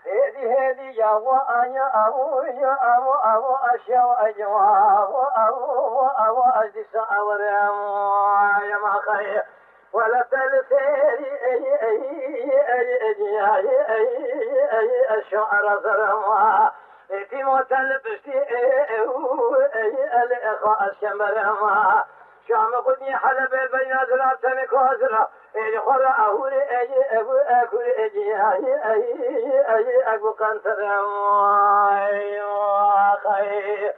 هدي يا وأنا أبو أشياء أبو أجلس أورام يا ما خير ولا تلسيري أي الشعر زرما تيموت البشتي الإخاء الشمرما شام قدني حلب بين زرع كوزرا الخرا أهوري أبو أكل أي أبو كنترم خير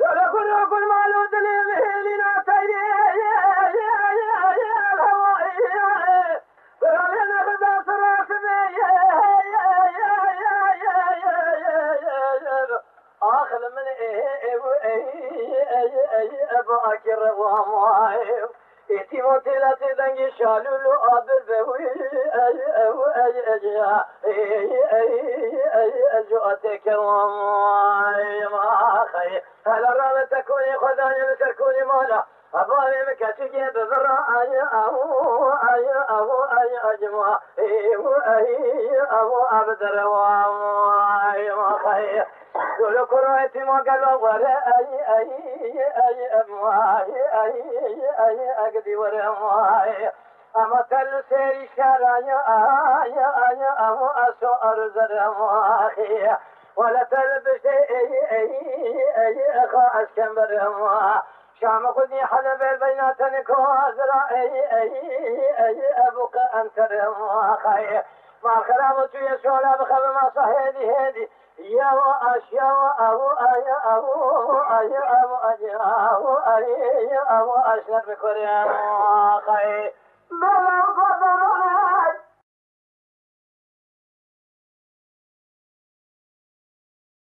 لا كل مالو دليل لنا تيري الهواء فلنا غدا صراط آخر من أبو أكر وامائم إتيموت لا تدنج شالولو أبل بوي أجواتك وامائم آخي هل رأى تكوني خداني لتكوني مولا أبوي مكتجي بذرة أي أجمع أبو أبدر وامائم آخي كل كرويت ما قالوا ولا أي أمواي أي أقدي ولا مواي أما تل سير شرايا أي أمو أسو أرزر مواي ولا تلبس أي أخا أسكمبر مواي شام قدني حلب بينات نكوازرا أي أبوك أنتر مواي ما خرامت يسولا بخب ما صحيدي هدي يا أشياء أبو أشرف كريم خير